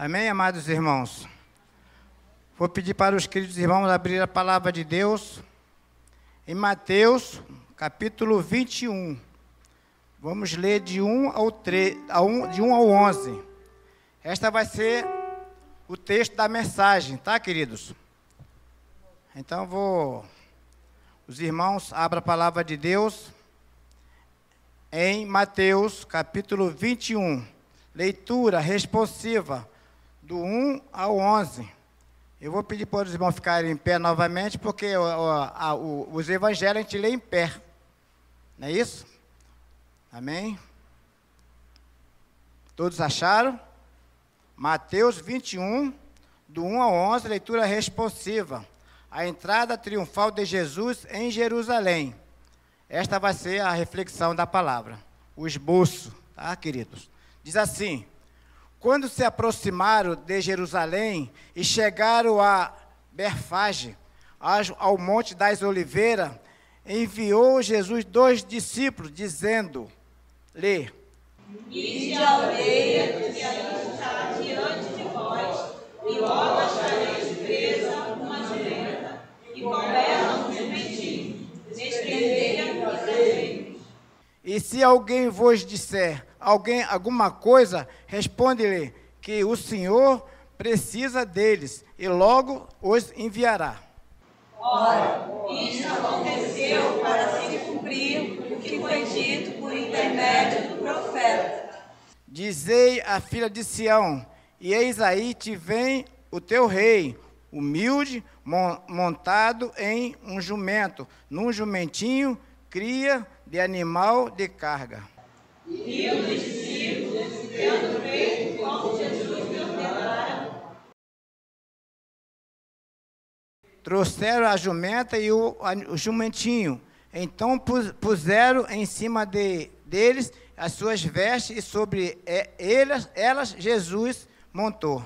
Amém, amados irmãos? Vou pedir para os queridos irmãos abrir a palavra de Deus em Mateus, capítulo 21. Vamos ler de 1 ao 11. Esta vai ser o texto da mensagem, tá, queridos? Então, os irmãos abram a palavra de Deus em Mateus, capítulo 21. Leitura responsiva, do 1 ao 11. Eu vou pedir para os irmãos ficarem em pé novamente, porque os evangelhos a gente lê em pé. Não é isso? Amém? Todos acharam? Mateus 21, do 1 ao 11, leitura responsiva. A entrada triunfal de Jesus em Jerusalém. Esta vai ser a reflexão da palavra. O esboço, tá, queridos? Diz assim: quando se aproximaram de Jerusalém e chegaram a Betfage, ao Monte das Oliveiras, enviou Jesus 2 discípulos, dizendo: lê. Ide à aldeia que está diante de vós, e logo achareis presa uma jumenta, e com ela um jumentinho, desprendei-a e trazei-os. E se alguém vos disser alguma coisa, responde-lhe que o Senhor precisa deles, e logo os enviará. Ora, isto aconteceu para se cumprir o que foi dito por intermédio do profeta. Dizei à filha de Sião: e eis aí te vem o teu rei, humilde, montado em um jumento, num jumentinho, cria de animal de carga. E os discípulos, tendo feito como Jesus lhe ordenara, trouxeram a jumenta e o jumentinho. Então puseram em cima deles as suas vestes, e sobre elas Jesus montou.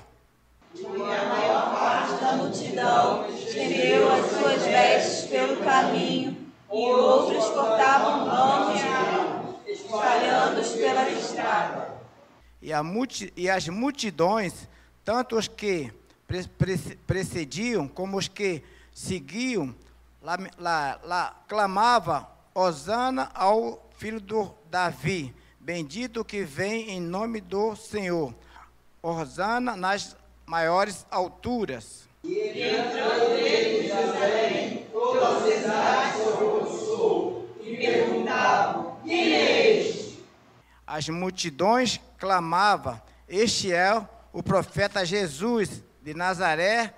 e a maior parte da multidão estendeu as suas vestes pelo caminho, e outros cortavam ramos de árvore, espalhando-os pela estrada. E as multidões, tanto os que precediam como os que seguiam, clamavam: Hosana ao filho do Davi, bendito que vem em nome do Senhor, Hosana nas maiores alturas. E entrando ele em Jerusalém, toda a cidade se alvoroçou e perguntavam: quem é este? As multidões clamavam: este é o profeta Jesus de Nazaré,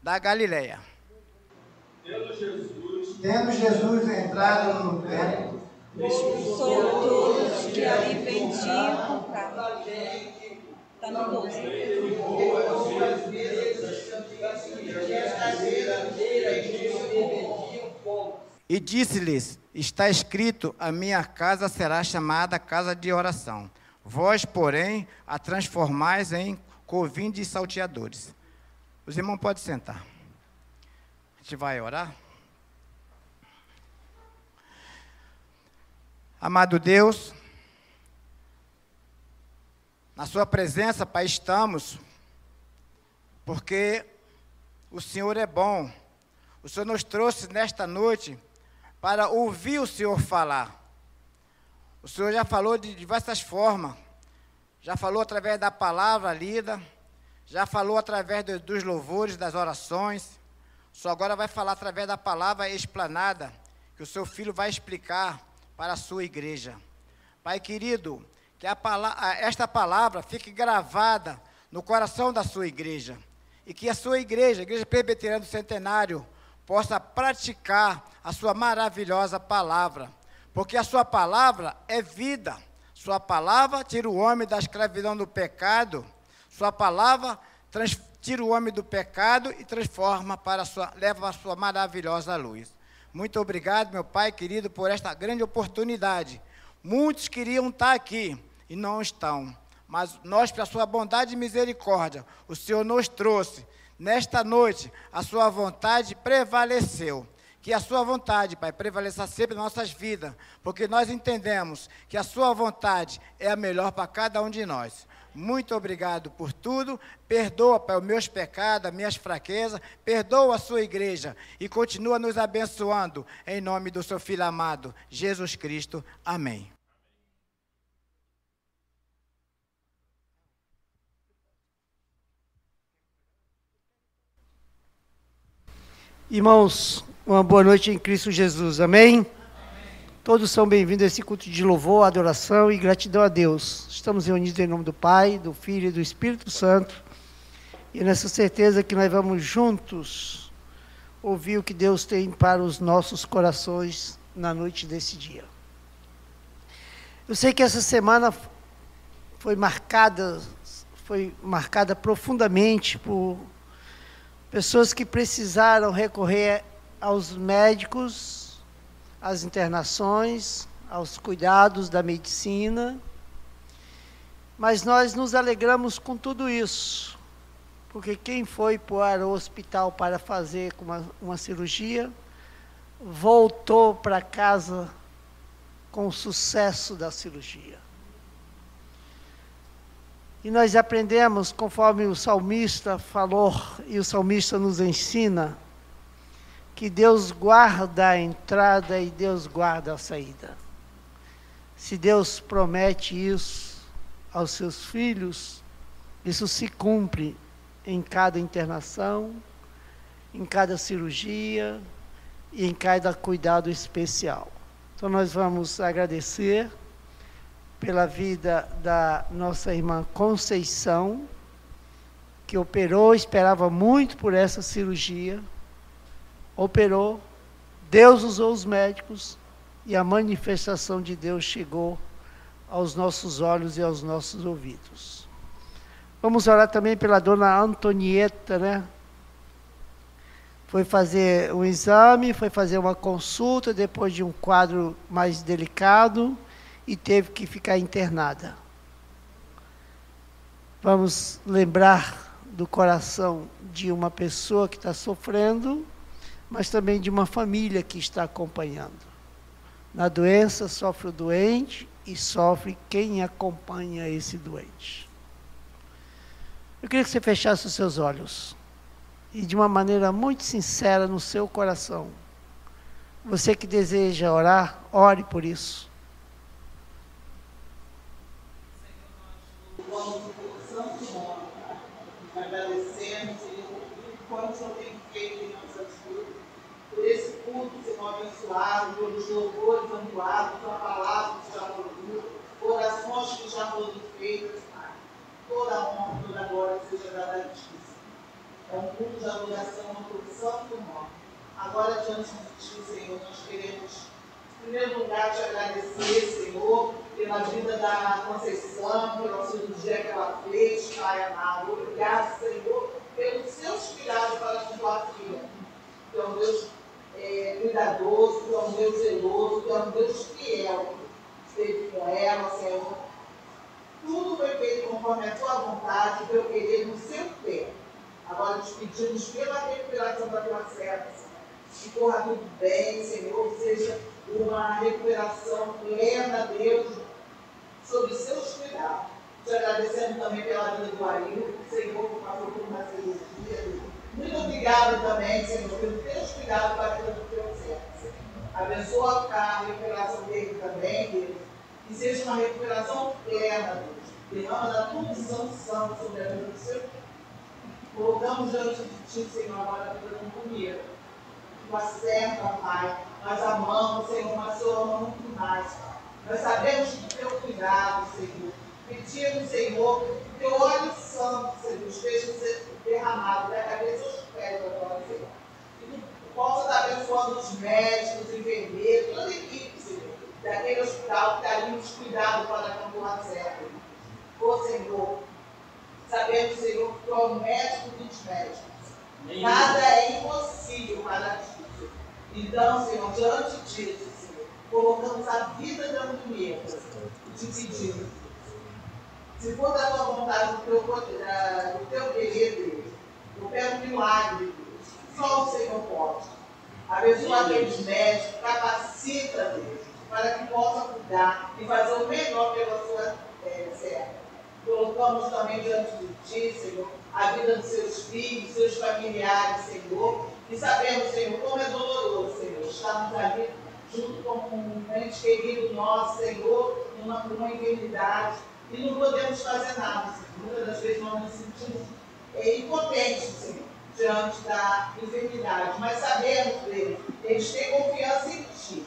da Galileia. Tendo Jesus entrado no templo, Expulsou todos que ali vendiam comprar. Está no 12. e disse-lhes: está escrito, a minha casa será chamada casa de oração. Vós, porém, a transformais em covis de salteadores. Os irmãos podem sentar. A gente vai orar. Amado Deus, na sua presença, Pai, estamos, porque o Senhor é bom. O Senhor nos trouxe nesta noite para ouvir o Senhor falar. O Senhor já falou de diversas formas, já falou através da palavra lida, já falou através dos louvores, das orações. O Senhor agora vai falar através da palavra explanada, que o seu Filho vai explicar para a sua igreja. Pai querido, que esta palavra fique gravada no coração da sua igreja, e que a sua igreja, a Igreja Presbiteriana do Centenário, possa praticar a sua maravilhosa palavra, porque a sua palavra é vida. Sua palavra tira o homem da escravidão do pecado. Sua palavra tira o homem do pecado e transforma leva a sua maravilhosa luz. Muito obrigado, meu Pai querido, por esta grande oportunidade. Muitos queriam estar aqui e não estão, mas nós, pela sua bondade e misericórdia, o Senhor nos trouxe. Nesta noite, a sua vontade prevaleceu. Que a sua vontade, Pai, prevaleça sempre nas nossas vidas, porque nós entendemos que a sua vontade é a melhor para cada um de nós. muito obrigado por tudo. Perdoa, Pai, os meus pecados, as minhas fraquezas. Perdoa a sua igreja e continua nos abençoando. Em nome do seu Filho amado, Jesus Cristo. Amém. Irmãos, uma boa noite em Cristo Jesus. Amém? Amém. Todos são bem-vindos a esse culto de louvor, adoração e gratidão a Deus. Estamos reunidos em nome do Pai, do Filho e do Espírito Santo. E nessa certeza que nós vamos juntos ouvir o que Deus tem para os nossos corações na noite desse dia. Eu sei que essa semana foi marcada profundamente por pessoas que precisaram recorrer aos médicos, às internações, aos cuidados da medicina. Mas nós nos alegramos com tudo isso, porque quem foi para o hospital para fazer uma cirurgia, voltou para casa com o sucesso da cirurgia. E nós aprendemos, conforme o salmista falou, e o salmista nos ensina, que Deus guarda a entrada e Deus guarda a saída. Se Deus promete isso aos seus filhos, isso se cumpre em cada internação, em cada cirurgia e em cada cuidado especial. Então nós vamos agradecer pela vida da nossa irmã Conceição, que operou, esperava muito por essa cirurgia, operou, Deus usou os médicos e a manifestação de Deus chegou aos nossos olhos e aos nossos ouvidos. Vamos orar também pela dona Antonieta, né? Foi fazer um exame, foi fazer uma consulta depois de um quadro mais delicado, e teve que ficar internada. Vamos lembrar do coração de uma pessoa que está sofrendo, mas também de uma família que está acompanhando. Na doença sofre o doente e sofre quem acompanha esse doente. Eu queria que você fechasse os seus olhos e de uma maneira muito sincera no seu coração, você que deseja orar, ore por isso. Santo nome, agradecemos, Senhor, quanto o Senhor tem feito em nossas vidas, por esse culto, Senhor, abençoado, pelos louvores honrados, pela palavra que já foi dita, orações que já foram feitas, Pai. Toda a honra, toda a glória seja dada a Ti. É um culto de adoração ao Teu santo nome. Agora, diante de Ti, Senhor, nós queremos, em primeiro lugar, Te agradecer, Senhor, pela vida da Conceição, pela cirurgia que ela fez, Pai amado. Obrigado, Senhor, pelos seus cuidados para a tua filha. Tu é um Deus cuidadoso, Tu é um Deus zeloso, Tu é um Deus fiel. Esteve com ela, Senhor. Tudo foi feito conforme a Tua vontade, o Teu querer, no seu tempo. Agora te pedimos pela recuperação da Tua serva, que corra tudo bem, Senhor, seja uma recuperação plena, Deus, sobre seus cuidados. Te agradecendo também pela vida do Ailton, Senhor, que passou por uma cirurgia. Muito obrigado também, Senhor, pelos teus cuidados para a vida do teu servo. Abençoa a recuperação dele também, Deus, que seja uma recuperação plena, Deus. Derrama da tua unção santa sobre a vida do seu filho. Colocamos diante de Ti, Senhor, agora a vida do companheiro. Tua serva, Pai, nós amamos, Senhor, mas o Senhor ama muito mais, Pai. Nós sabemos do Teu cuidado, Senhor. Pedimos, Senhor, que Teu óleo santo, Senhor, esteja derramado da cabeça aos pés agora, Senhor. Que Tu possa estar abençoando os médicos, os enfermeiros, toda a equipe, Senhor, daquele hospital que está ali nos cuidados para a campanha certa. Ô, Senhor, sabemos, Senhor, que Tu é o médico dos médicos. Nada é impossível para Ti. Então, Senhor, diante disso, Senhor, colocamos a vida da mulher e te pedimos. Se for da Tua vontade, do Teu querer, Deus, eu pego um milagre, Deus. Só o Senhor pode. Abençoa aqueles médicos, capacita, Deus, para que possa cuidar e fazer o melhor pela sua serva. Colocamos também diante de Ti, Senhor, a vida dos seus filhos, seus familiares, Senhor. E sabemos, Senhor, como é doloroso, Senhor, estarmos ali junto com um ente querido nosso, Senhor, numa enfermidade. E não podemos fazer nada, Senhor. Muitas das vezes nós nos sentimos impotentes, Senhor, diante da enfermidade. Mas sabemos, Deus, eles têm confiança em Ti.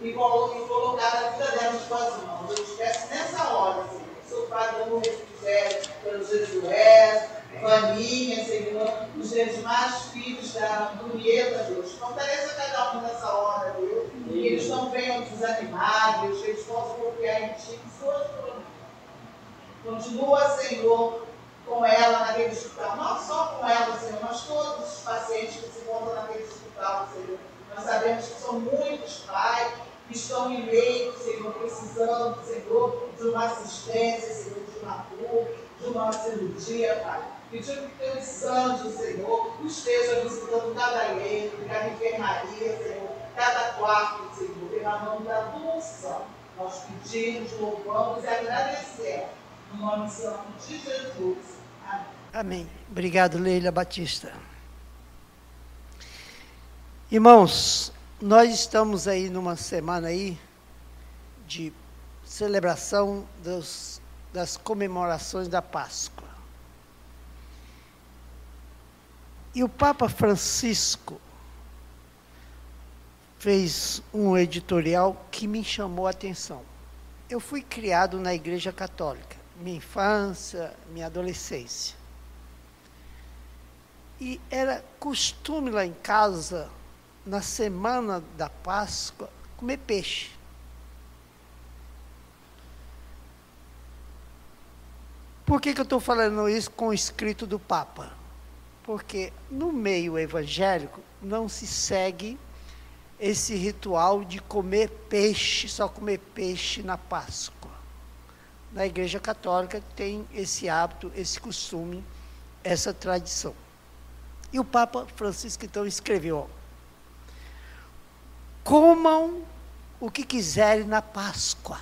E colocar a vida delas nas Tuas mãos. Eu te peço nessa hora, Senhor, que o Senhor Pai dando um refrigério pelo Jesué, Vaninha, Senhor, os demais filhos da Brunieta, Deus. Fortaleça cada um nessa hora, Deus. Que eles não venham desanimar, Deus, que eles possam confiar em Ti. Continua, Senhor, com ela naquele hospital. Não só com ela, Senhor, mas todos os pacientes que se encontram naquele hospital, Senhor. Nós sabemos que são muitos, Pai, que estão em meio, Senhor, precisando, Senhor, de uma assistência, Senhor, de uma cura, de uma cirurgia, Pai. Pedindo que teus anjos, Senhor, estejam visitando cada leito, cada enfermaria, Senhor, cada quarto, Senhor, derramando da tua unção. Nós pedimos, louvamos e agradecemos. No nome santo de Jesus. Amém. Amém. Obrigado, Leila Batista. Irmãos, nós estamos aí numa semana aí de celebração das comemorações da Páscoa. E o Papa Francisco fez um editorial que me chamou a atenção. Eu fui criado na Igreja Católica, minha infância, minha adolescência. E era costume lá em casa, na semana da Páscoa, comer peixe. Por que eu estou falando isso com o escrito do Papa? Porque no meio evangélico não se segue esse ritual de comer peixe, só comer peixe na Páscoa. Na Igreja Católica tem esse hábito, esse costume, essa tradição. E o Papa Francisco então escreveu: comam o que quiserem na Páscoa.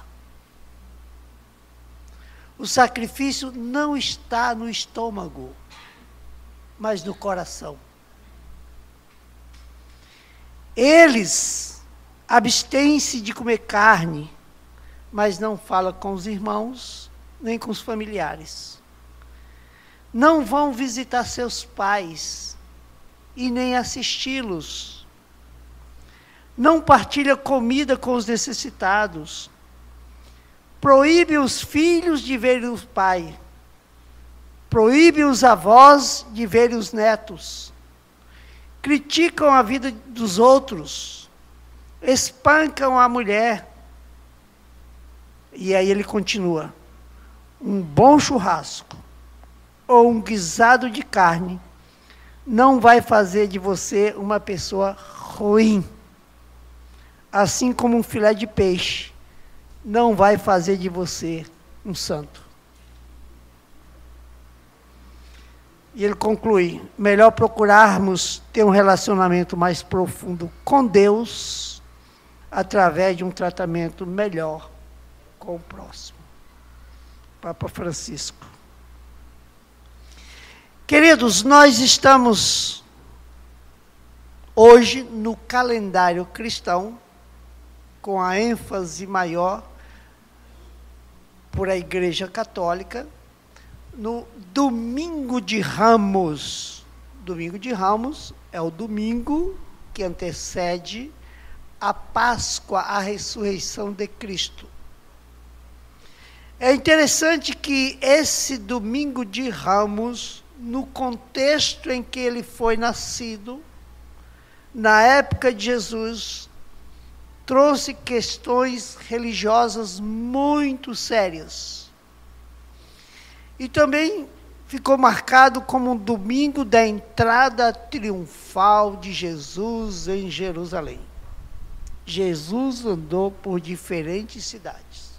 O sacrifício não está no estômago, mas no coração. Eles abstêm-se de comer carne, mas não falam com os irmãos, nem com os familiares. Não vão visitar seus pais e nem assisti-los. Não partilha comida com os necessitados. Proíbe os filhos de verem o pai. Proíbe os avós de verem os netos. Criticam a vida dos outros. Espancam a mulher. E aí ele continua: um bom churrasco ou um guisado de carne não vai fazer de você uma pessoa ruim. Assim como um filé de peixe não vai fazer de você um santo. E ele conclui: melhor procurarmos ter um relacionamento mais profundo com Deus através de um tratamento melhor com o próximo. Papa Francisco. Queridos, nós estamos hoje no calendário cristão com a ênfase maior por a Igreja Católica, no Domingo de Ramos. Domingo de Ramos é o domingo que antecede a Páscoa, a ressurreição de Cristo. É interessante que esse Domingo de Ramos, no contexto em que ele foi nascido, na época de Jesus, trouxe questões religiosas muito sérias. E também ficou marcado como um domingo da entrada triunfal de Jesus em Jerusalém. Jesus andou por diferentes cidades.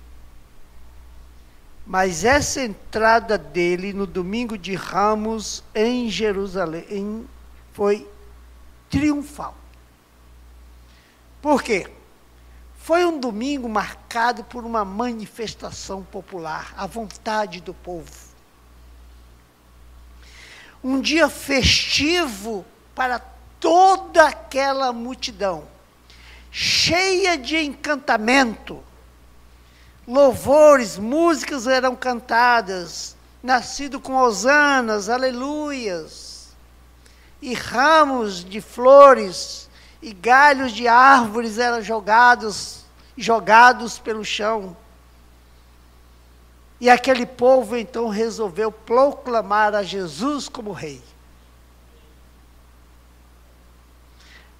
Mas essa entrada dele no Domingo de Ramos em Jerusalém foi triunfal. Por quê? Foi um domingo marcado por uma manifestação popular, a vontade do povo. Um dia festivo para toda aquela multidão, cheia de encantamento. Louvores, músicas eram cantadas, nascido com hosanas, aleluias, e ramos de flores e galhos de árvores eram jogados pelo chão. E aquele povo então resolveu proclamar a Jesus como rei.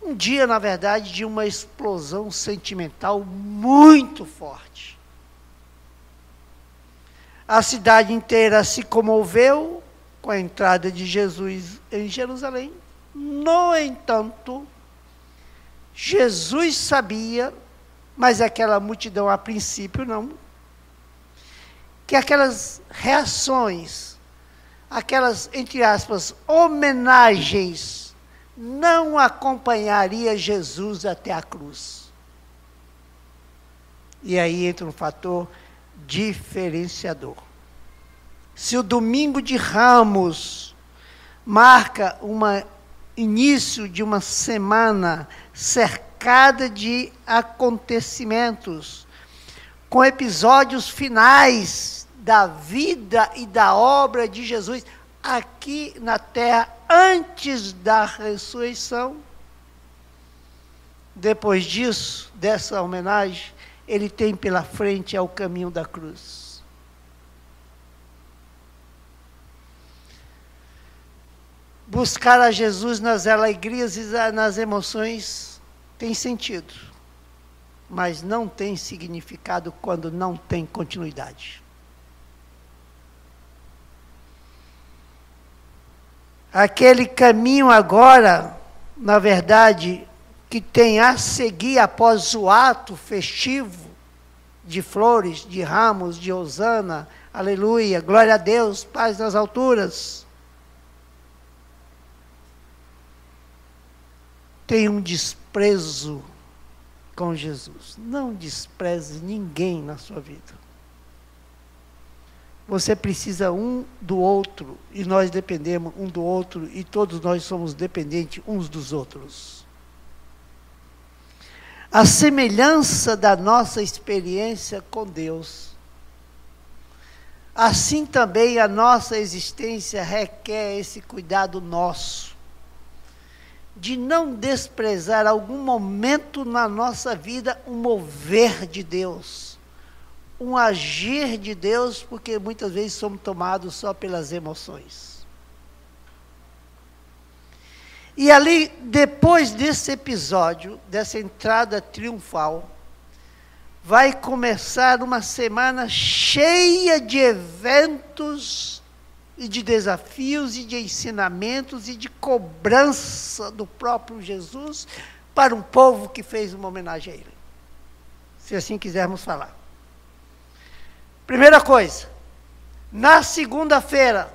Um dia, na verdade, de uma explosão sentimental muito forte. A cidade inteira se comoveu com a entrada de Jesus em Jerusalém. No entanto, Jesus sabia, mas aquela multidão a princípio não, que aquelas reações, aquelas, entre aspas, homenagens, não acompanharia Jesus até a cruz. E aí entra um fator diferenciador. Se o domingo de Ramos marca início de uma semana cercada de acontecimentos, com episódios finais da vida e da obra de Jesus aqui na terra, antes da ressurreição. Depois disso, dessa homenagem, ele tem pela frente o caminho da cruz. Buscar a Jesus nas alegrias e nas emoções tem sentido, mas não tem significado quando não tem continuidade. Aquele caminho agora, na verdade, que tem a seguir após o ato festivo de flores, de ramos, de hosana, aleluia, glória a Deus, paz nas alturas, tem um desprezo com Jesus. Não despreze ninguém na sua vida. Você precisa um do outro, e nós dependemos um do outro, e todos nós somos dependentes uns dos outros. A semelhança da nossa experiência com Deus, assim também a nossa existência requer esse cuidado nosso, de não desprezar algum momento na nossa vida um mover de Deus, um agir de Deus, porque muitas vezes somos tomados só pelas emoções. E ali, depois desse episódio, dessa entrada triunfal, vai começar uma semana cheia de eventos e de desafios e de ensinamentos e de cobrança do próprio Jesus para um povo que fez uma homenagem a ele, se assim quisermos falar. Primeira coisa, na segunda-feira,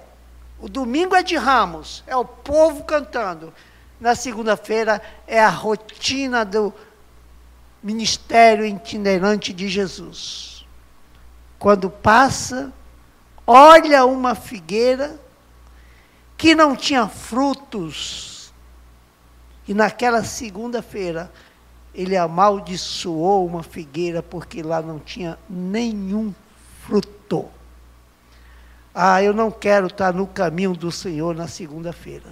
o domingo é de Ramos, é o povo cantando. Na segunda-feira é a rotina do ministério itinerante de Jesus. Quando passa, olha uma figueira que não tinha frutos, e naquela segunda-feira ele amaldiçoou uma figueira porque lá não tinha nenhum fruto. Ah, eu não quero estar no caminho do Senhor na segunda-feira,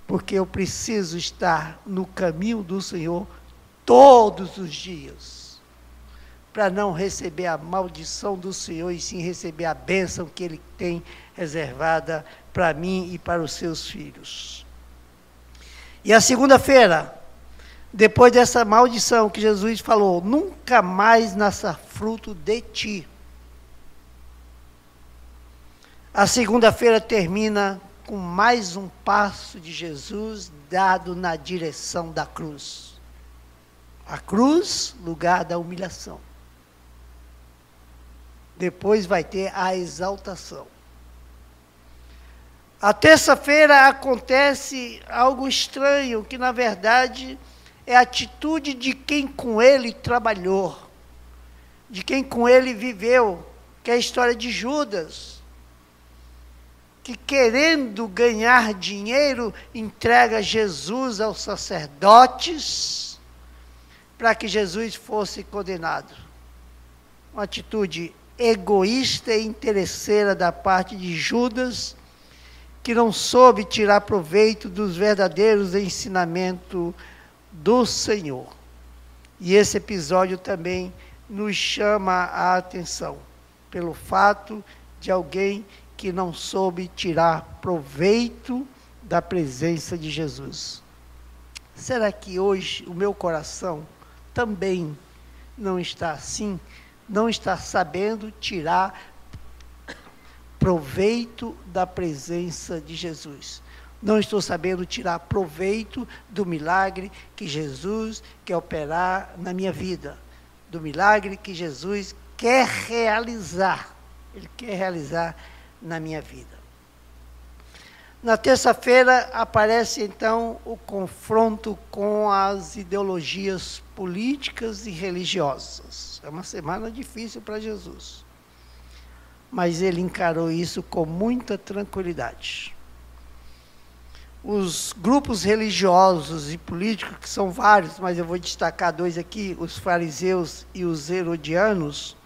porque eu preciso estar no caminho do Senhor todos os dias, para não receber a maldição do Senhor, e sim receber a bênção que Ele tem reservada para mim e para os seus filhos. E a segunda-feira, depois dessa maldição que Jesus falou, nunca mais nasça fruto de ti. A segunda-feira termina com mais um passo de Jesus dado na direção da cruz. A cruz, lugar da humilhação. Depois vai ter a exaltação. A terça-feira acontece algo estranho, que na verdade é a atitude de quem com ele trabalhou, de quem com ele viveu, que é a história de Judas, que querendo ganhar dinheiro, entrega Jesus aos sacerdotes, para que Jesus fosse condenado. Uma atitude egoísta e interesseira da parte de Judas, que não soube tirar proveito dos verdadeiros ensinamentos do Senhor. E esse episódio também nos chama a atenção, pelo fato de alguém que não soube tirar proveito da presença de Jesus. Será que hoje o meu coração também não está assim? Não está sabendo tirar proveito da presença de Jesus? Não estou sabendo tirar proveito do milagre que Jesus quer operar na minha vida, do milagre que Jesus quer realizar. Ele quer realizar na minha vida. Na terça-feira aparece então o confronto com as ideologias políticas e religiosas. É uma semana difícil para Jesus, mas ele encarou isso com muita tranquilidade. Os grupos religiosos e políticos, que são vários, mas eu vou destacar dois aqui, os fariseus e os herodianos,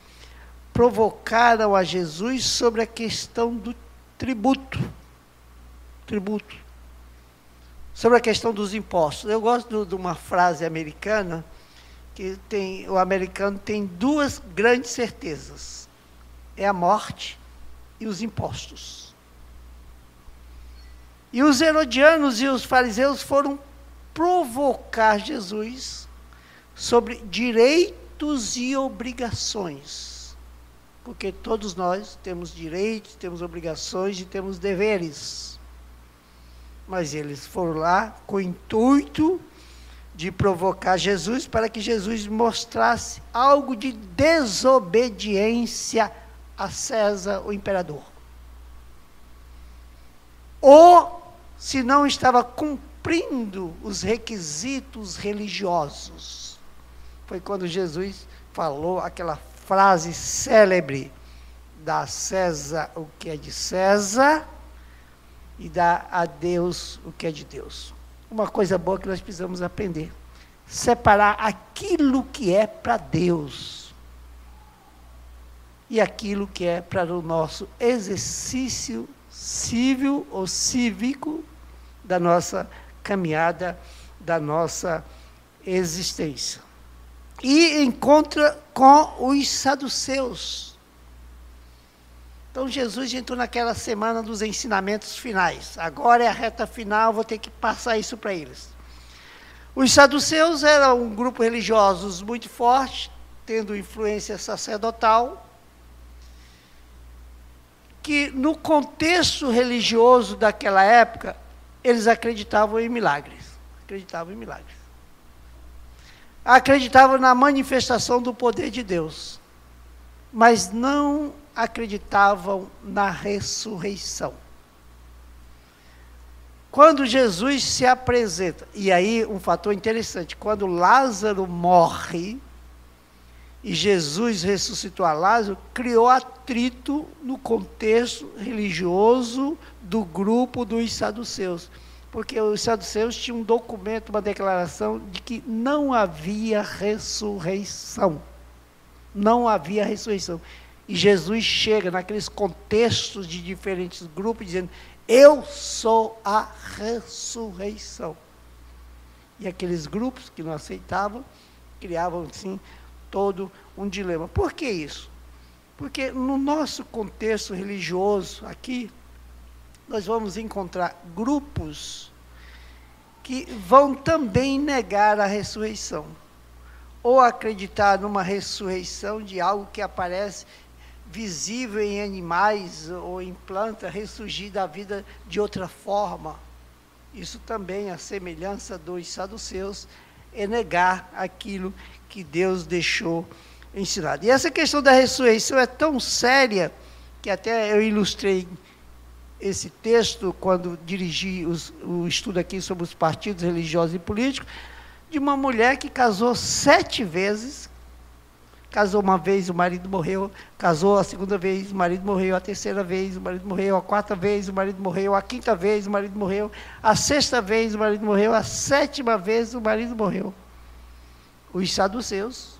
provocaram a Jesus sobre a questão do tributo, sobre a questão dos impostos. Eu gosto de uma frase americana, que o americano tem duas grandes certezas: é a morte e os impostos. E os herodianos e os fariseus foram provocar Jesus sobre direitos e obrigações, porque todos nós temos direitos, temos obrigações e temos deveres. Mas eles foram lá com o intuito de provocar Jesus, para que Jesus mostrasse algo de desobediência a César, o imperador. Ou, se não estava cumprindo os requisitos religiosos. Foi quando Jesus falou aquela frase célebre: dá a César o que é de César e dá a Deus o que é de Deus. Uma coisa boa que nós precisamos aprender: separar aquilo que é para Deus e aquilo que é para o nosso exercício civil ou cívico da nossa caminhada, da nossa existência. E encontra com os saduceus. Então Jesus entrou naquela semana dos ensinamentos finais. Agora é a reta final, vou ter que passar isso para eles. Os saduceus eram um grupo religioso muito forte, tendo influência sacerdotal, que no contexto religioso daquela época, eles acreditavam em milagres. Acreditavam na manifestação do poder de Deus, mas não acreditavam na ressurreição. Quando Jesus se apresenta, e aí um fator interessante, quando Lázaro morre, e Jesus ressuscitou a Lázaro, criou atrito no contexto religioso do grupo dos saduceus. Porque os saduceus tinham um documento, uma declaração de que não havia ressurreição. Não havia ressurreição. E Jesus chega naqueles contextos de diferentes grupos, dizendo: eu sou a ressurreição. E aqueles grupos que não aceitavam, criavam, assim, todo um dilema. Por que isso? Porque no nosso contexto religioso aqui, nós vamos encontrar grupos que vão também negar a ressurreição, ou acreditar numa ressurreição de algo que aparece visível em animais ou em plantas, ressurgir da vida de outra forma. Isso também, a semelhança dos saduceus, é negar aquilo que Deus deixou ensinado. E essa questão da ressurreição é tão séria, que até eu ilustrei esse texto quando dirigi o estudo aqui sobre os partidos religiosos e políticos, de uma mulher que casou 7 vezes. Casou uma vez, o marido morreu. Casou a segunda vez, o marido morreu. A terceira vez, o marido morreu. A quarta vez, o marido morreu. A quinta vez, o marido morreu. A sexta vez, o marido morreu. A sétima vez, o marido morreu. Os saduceus,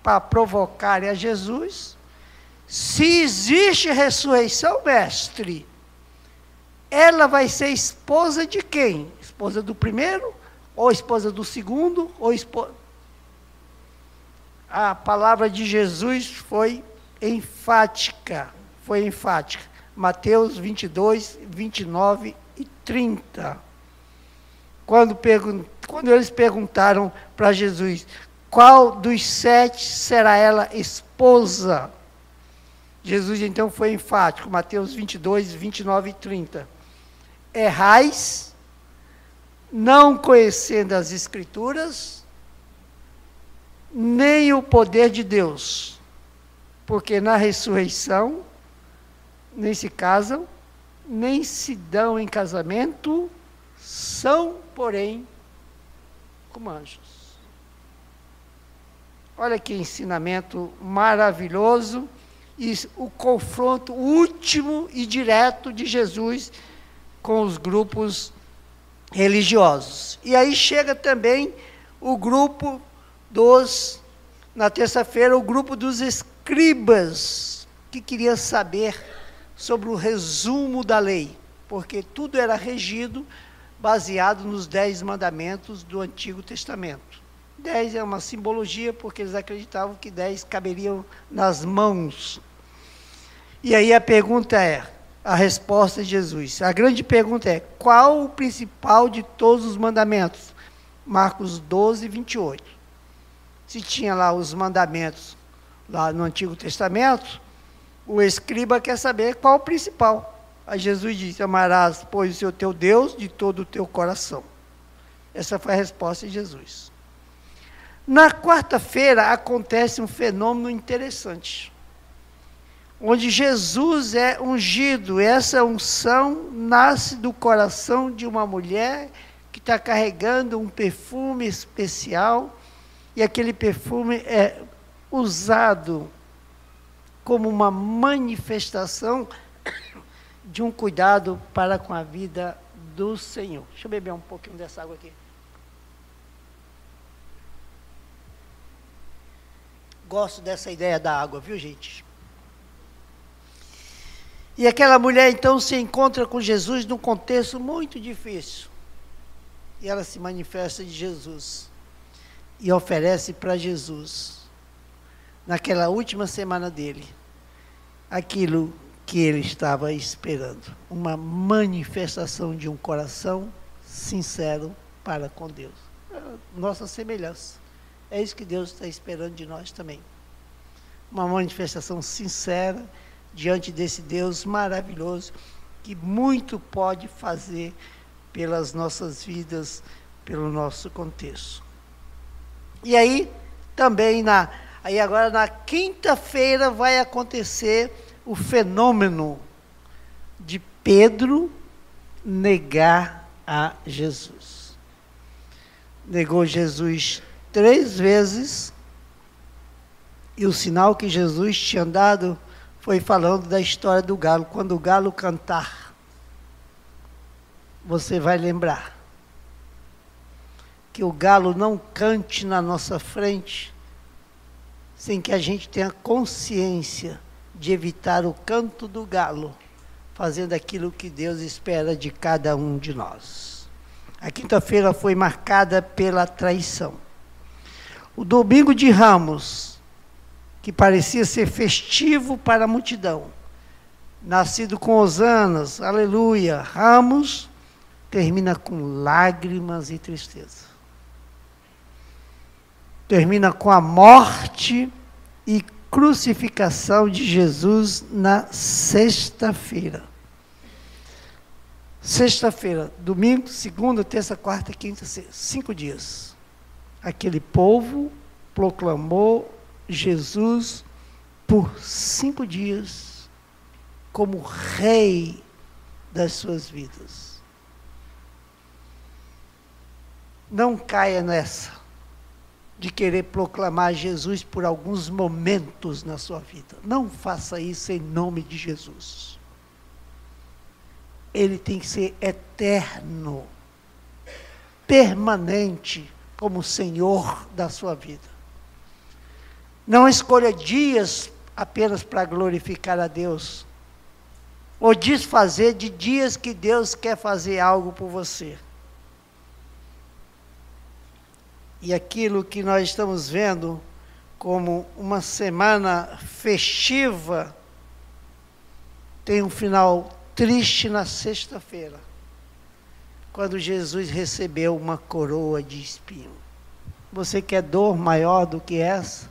para provocarem a Jesus, se existe ressurreição, mestre, ela vai ser esposa de quem? Esposa do primeiro? Ou esposa do segundo? Ou esposa... A palavra de Jesus foi enfática. Foi enfática. Mateus 22, 29 e 30. Quando eles perguntaram para Jesus, qual dos 7 será ela esposa? Jesus então foi enfático. Mateus 22, 29 e 30. Errais, não conhecendo as Escrituras, nem o poder de Deus, porque na ressurreição nem se casam, nem se dão em casamento, são, porém, como anjos. Olha que ensinamento maravilhoso, e o confronto último e direto de Jesus com os grupos religiosos. E aí chega também o grupo na terça-feira, o grupo dos escribas, que queria saber sobre o resumo da lei, porque tudo era regido, baseado nos 10 mandamentos do Antigo Testamento. 10 é uma simbologia, porque eles acreditavam que 10 caberiam nas mãos. E aí a resposta de Jesus. A grande pergunta é, qual o principal de todos os mandamentos? Marcos 12, 28. Se tinha lá os mandamentos, lá no Antigo Testamento, o escriba quer saber qual o principal. Aí Jesus disse, amarás, pois, o seu teu Deus de todo o teu coração. Essa foi a resposta de Jesus. Na quarta-feira acontece um fenômeno interessante, onde Jesus é ungido. Essa unção nasce do coração de uma mulher que está carregando um perfume especial, e aquele perfume é usado como uma manifestação de um cuidado para com a vida do Senhor. Deixa eu beber um pouquinho dessa água aqui. Gosto dessa ideia da água, viu, gente? E aquela mulher, então, se encontra com Jesus num contexto muito difícil. E ela se manifesta de Jesus. E oferece para Jesus, naquela última semana dele, aquilo que ele estava esperando. Uma manifestação de um coração sincero para com Deus. Nossa semelhança. É isso que Deus está esperando de nós também. Uma manifestação sincera diante desse Deus maravilhoso, que muito pode fazer pelas nossas vidas, pelo nosso contexto. E aí, também, agora na quinta-feira vai acontecer o fenômeno de Pedro negar a Jesus. Negou Jesus 3 vezes, e o sinal que Jesus tinha dado foi falando da história do galo. Quando o galo cantar, você vai lembrar que o galo não cante na nossa frente sem que a gente tenha consciência de evitar o canto do galo, fazendo aquilo que Deus espera de cada um de nós. A quinta-feira foi marcada pela traição. O domingo de Ramos, que parecia ser festivo para a multidão, nascido com hosanas, aleluia, Ramos, termina com lágrimas e tristeza. Termina com a morte e crucificação de Jesus na sexta-feira. Sexta-feira, domingo, segunda, terça, quarta, quinta, sexta, 5 dias. Aquele povo proclamou Jesus por 5 dias como rei das suas vidas. Não caia nessa. de querer proclamar Jesus por alguns momentos na sua vida. Não faça isso em nome de Jesus. Ele tem que ser eterno, permanente, como Senhor da sua vida. Não escolha dias apenas para glorificar a Deus, ou desfazer de dias que Deus quer fazer algo por você. E aquilo que nós estamos vendo como uma semana festiva, tem um final triste na sexta-feira, quando Jesus recebeu uma coroa de espinho. Você quer dor maior do que essa?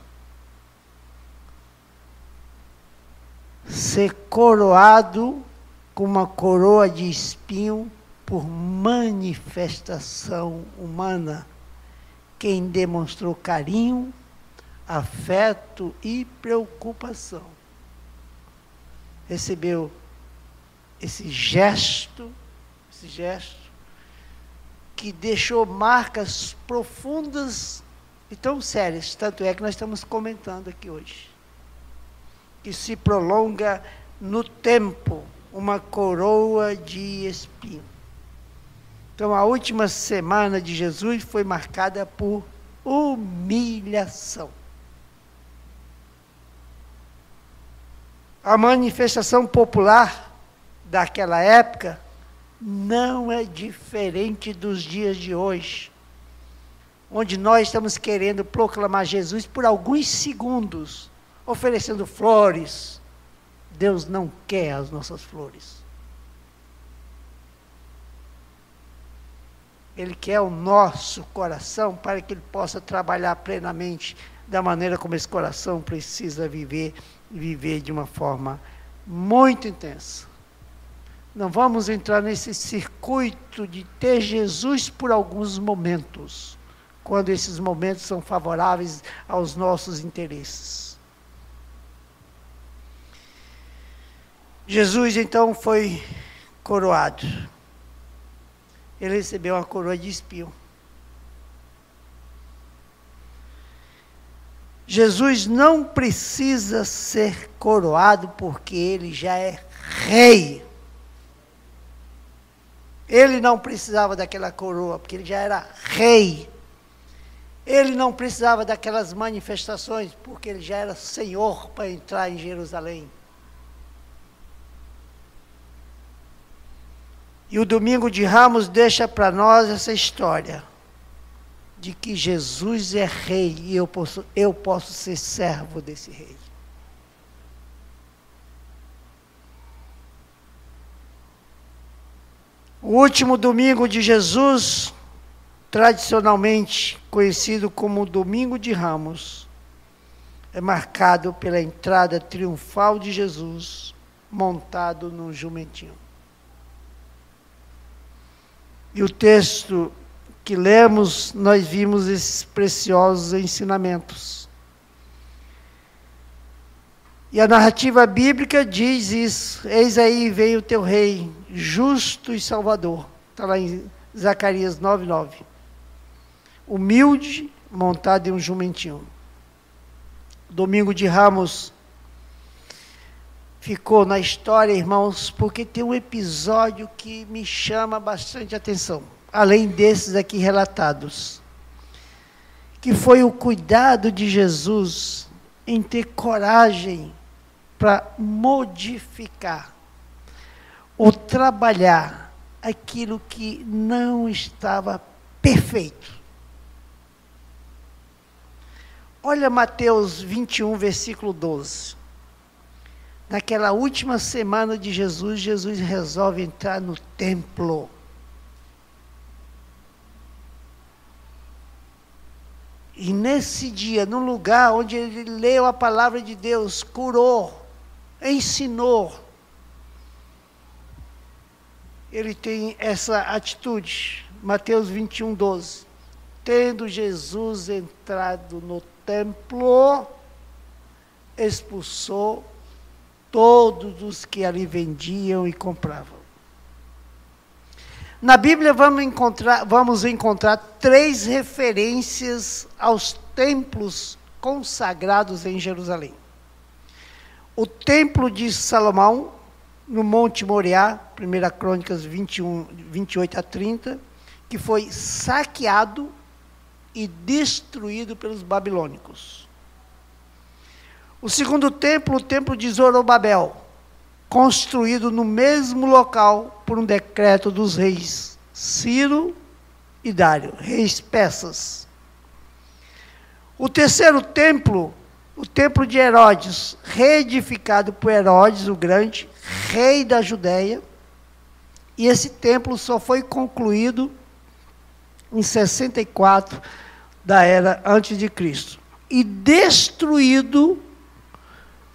Ser coroado com uma coroa de espinho por manifestação humana. Quem demonstrou carinho, afeto e preocupação. Recebeu esse gesto que deixou marcas profundas e tão sérias, tanto é que nós estamos comentando aqui hoje, que se prolonga no tempo, uma coroa de espinho. Então, a última semana de Jesus foi marcada por humilhação. A manifestação popular daquela época não é diferente dos dias de hoje, onde nós estamos querendo proclamar Jesus por alguns segundos, oferecendo flores. Deus não quer as nossas flores. Ele quer o nosso coração para que ele possa trabalhar plenamente da maneira como esse coração precisa viver, e viver de uma forma muito intensa. Não vamos entrar nesse circuito de ter Jesus por alguns momentos, quando esses momentos são favoráveis aos nossos interesses. Jesus, então, foi coroado. Ele recebeu uma coroa de espinho. Jesus não precisa ser coroado porque ele já é rei. Ele não precisava daquela coroa porque ele já era rei. Ele não precisava daquelas manifestações porque ele já era Senhor para entrar em Jerusalém. E o Domingo de Ramos deixa para nós essa história de que Jesus é rei e eu posso ser servo desse rei. O último domingo de Jesus, tradicionalmente conhecido como Domingo de Ramos, é marcado pela entrada triunfal de Jesus montado num jumentinho. E o texto que lemos, nós vimos esses preciosos ensinamentos. E a narrativa bíblica diz isso: eis aí veio o teu rei, justo e salvador. Está lá em Zacarias 9:9. Humilde, montado em um jumentinho. Domingo de Ramos ficou na história, irmãos, porque tem um episódio que me chama bastante atenção, além desses aqui relatados, que foi o cuidado de Jesus em ter coragem para modificar ou trabalhar aquilo que não estava perfeito. Olha Mateus 21, versículo 12. Naquela última semana de Jesus, Jesus resolve entrar no templo. E nesse dia, no lugar onde ele leu a palavra de Deus, curou, ensinou, ele tem essa atitude. Mateus 21, 12. Tendo Jesus entrado no templo, expulsou todos os que ali vendiam e compravam. Na Bíblia vamos encontrar 3 referências aos templos consagrados em Jerusalém. O templo de Salomão, no Monte Moriá, 1 Crônicas 28 a 30, que foi saqueado e destruído pelos babilônicos. O segundo templo, o templo de Zorobabel, construído no mesmo local por um decreto dos reis Ciro e Dário, reis persas. O terceiro templo, o templo de Herodes, reedificado por Herodes o Grande, rei da Judéia, e esse templo só foi concluído em 64 da era antes de Cristo, e destruído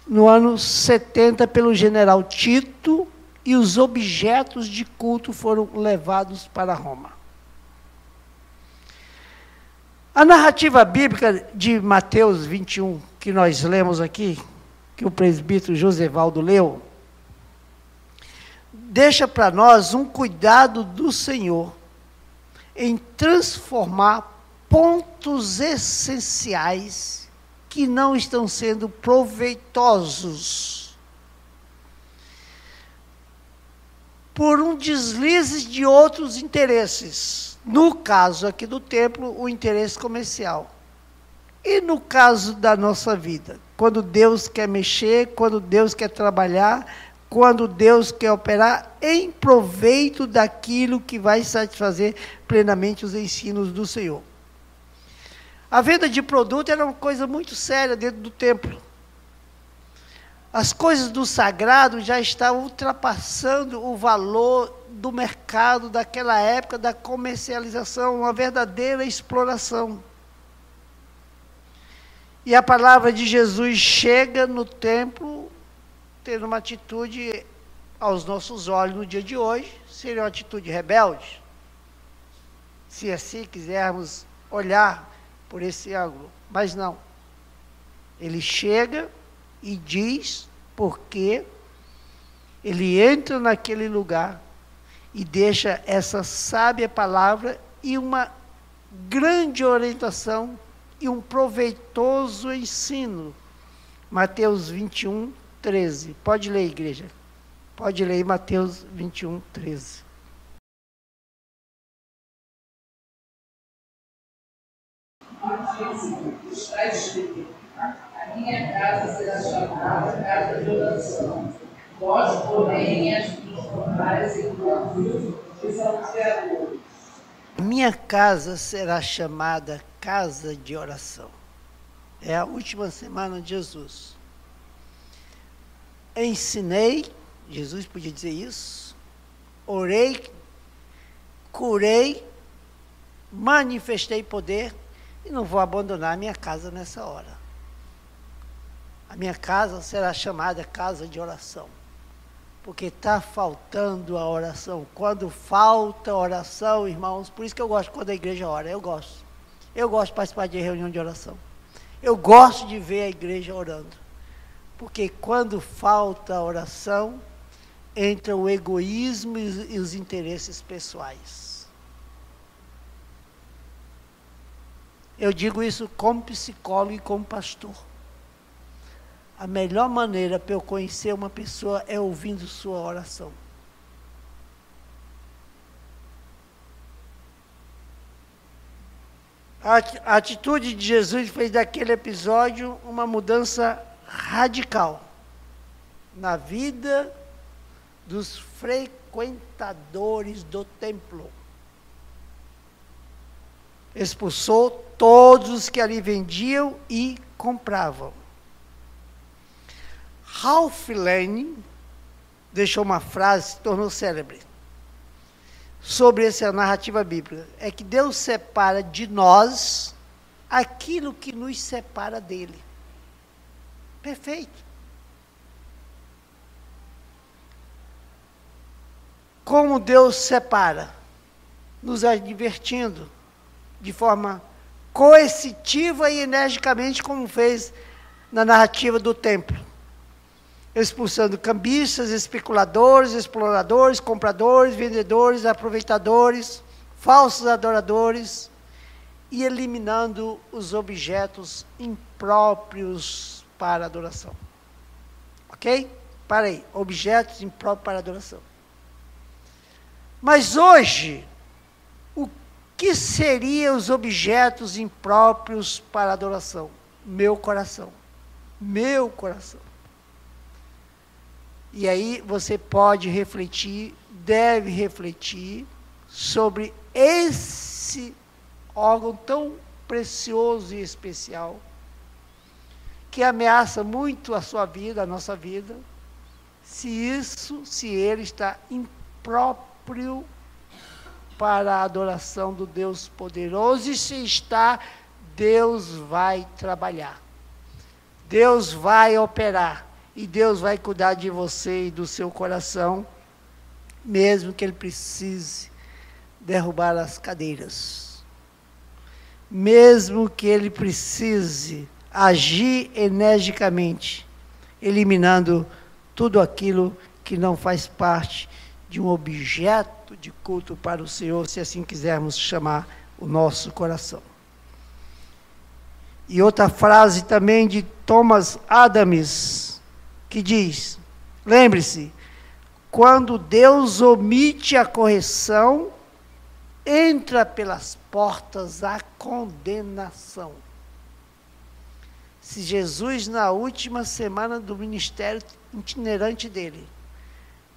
no ano 70 pelo general Tito, e os objetos de culto foram levados para Roma. A narrativa bíblica de Mateus 21, que nós lemos aqui, que o presbítero Josevaldo leu, deixa para nós um cuidado do Senhor em transformar pontos essenciais que não estão sendo proveitosos por um deslize de outros interesses. No caso aqui do templo, o interesse comercial. E no caso da nossa vida, quando Deus quer mexer, quando Deus quer trabalhar, quando Deus quer operar em proveito daquilo que vai satisfazer plenamente os ensinos do Senhor. A venda de produto era uma coisa muito séria dentro do templo. As coisas do sagrado já estavam ultrapassando o valor do mercado daquela época da comercialização, uma verdadeira exploração. E a palavra de Jesus chega no templo, tendo uma atitude, aos nossos olhos no dia de hoje, seria uma atitude rebelde, se assim quisermos olhar por esse ângulo. Mas não. Ele chega e diz porque ele entra naquele lugar e deixa essa sábia palavra e uma grande orientação e um proveitoso ensino. Mateus 21, 13. Pode ler, igreja. Pode ler Mateus 21, 13. Está escrito: a minha casa será chamada casa de oração. Vós, porém, as transformais em grupos de salteadores. Minha casa será chamada casa de oração. É a última semana de Jesus. Ensinei, Jesus podia dizer isso, orei, curei, manifestei poder, e não vou abandonar a minha casa nessa hora. A minha casa será chamada casa de oração, porque está faltando a oração. Quando falta oração, irmãos, por isso que eu gosto quando a igreja ora, eu gosto de participar de reunião de oração, eu gosto de ver a igreja orando, porque quando falta a oração, entra o egoísmo e os interesses pessoais. Eu digo isso como psicólogo e como pastor. A melhor maneira para eu conhecer uma pessoa é ouvindo sua oração. A atitude de Jesus fez daquele episódio uma mudança radical na vida dos frequentadores do templo. Expulsou todos os que ali vendiam e compravam. Ralph Lane deixou uma frase que se tornou célebre sobre essa narrativa bíblica. É que Deus separa de nós aquilo que nos separa dele. Perfeito. Como Deus separa? Nos advertindo de forma coercitiva e energicamente, como fez na narrativa do templo. expulsando cambistas, especuladores, exploradores, compradores, vendedores, aproveitadores, falsos adoradores, e eliminando os objetos impróprios para adoração. Ok? Para aí, objetos impróprios para adoração. Mas hoje, o que seriam os objetos impróprios para adoração? Meu coração. Meu coração. E aí você pode refletir, deve refletir sobre esse órgão tão precioso e especial, que ameaça muito a sua vida, a nossa vida, se ele está impróprio para a adoração do Deus poderoso, e se está, Deus vai trabalhar, Deus vai operar, e Deus vai cuidar de você e do seu coração, mesmo que ele precise derrubar as cadeiras, mesmo que ele precise agir energicamente, eliminando tudo aquilo que não faz parte de um objeto de culto para o Senhor, se assim quisermos chamar o nosso coração. E outra frase também de Thomas Adams, que diz, lembre-se, quando Deus omite a correção, entra pelas portas a condenação. Se Jesus, na última semana do ministério itinerante dele,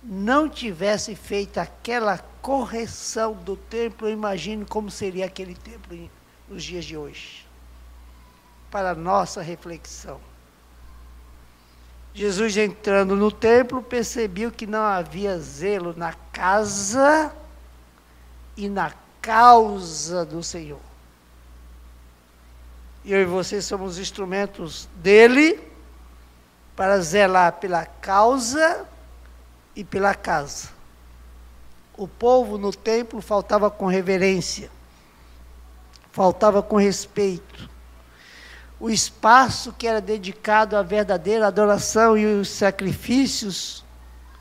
não tivesse feito aquela correção do templo, eu imagino como seria aquele templo nos dias de hoje. Para nossa reflexão. Jesus, entrando no templo, percebeu que não havia zelo na casa e na causa do Senhor. E eu e você somos instrumentos dele para zelar pela causa e pela casa. O povo no templo faltava com reverência, faltava com respeito. O espaço que era dedicado à verdadeira adoração e os sacrifícios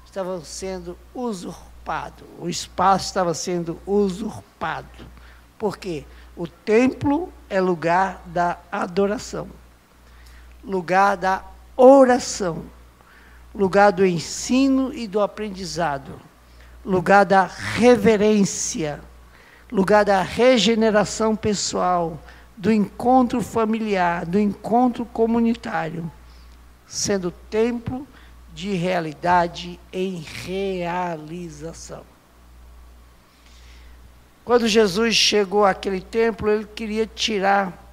estavam sendo usurpados. O espaço estava sendo usurpado. Por quê? O templo é lugar da adoração, lugar da oração, lugar do ensino e do aprendizado, lugar da reverência, lugar da regeneração pessoal, do encontro familiar, do encontro comunitário, sendo templo de realidade em realização. Quando Jesus chegou àquele templo, ele queria tirar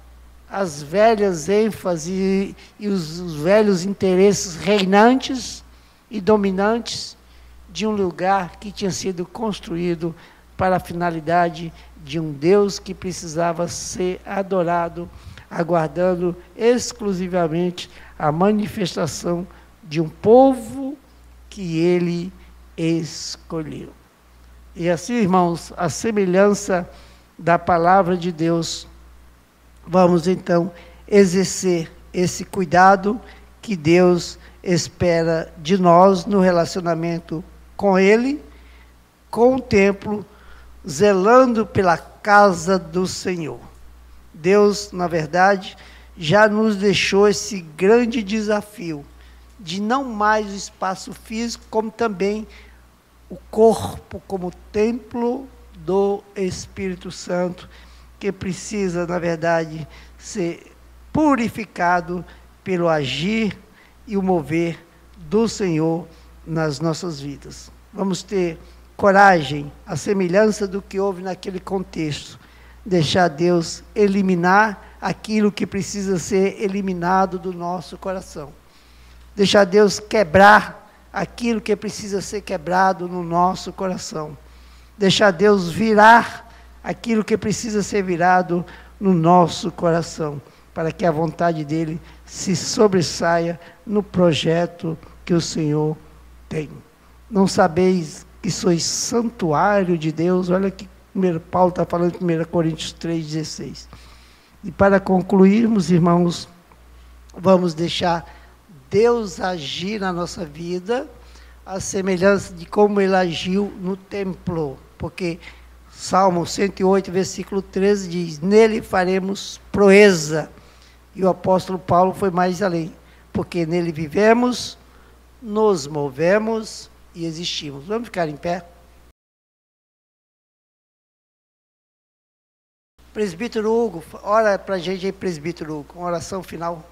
as velhas ênfases e os velhos interesses reinantes e dominantes de um lugar que tinha sido construído para a finalidade de um Deus que precisava ser adorado, aguardando exclusivamente a manifestação de um povo que ele escolheu. E assim, irmãos, a semelhança da palavra de Deus, vamos então exercer esse cuidado que Deus espera de nós no relacionamento com ele, com o templo, zelando pela casa do Senhor. Deus, na verdade, já nos deixou esse grande desafio de não mais o espaço físico, como também o corpo como templo do Espírito Santo, que precisa, na verdade, ser purificado pelo agir e o mover do Senhor nas nossas vidas. Vamos ter coragem, a semelhança do que houve naquele contexto, deixar Deus eliminar aquilo que precisa ser eliminado do nosso coração. Deixar Deus quebrar aquilo que precisa ser quebrado no nosso coração. Deixar Deus virar aquilo que precisa ser virado no nosso coração, para que a vontade dele se sobressaia no projeto que o Senhor tem. Não sabeis que sois santuário de Deus? Olha que Paulo está falando em 1 Coríntios 3,16. E para concluirmos, irmãos, vamos deixar Deus agir na nossa vida, a semelhança de como Ele agiu no templo. Porque Salmo 108, versículo 13 diz, nele faremos proeza. E o apóstolo Paulo foi mais além, porque nele vivemos, nos movemos e existimos. Vamos ficar em pé? Presbítero Hugo, ora para a gente aí, presbítero Hugo, uma oração final.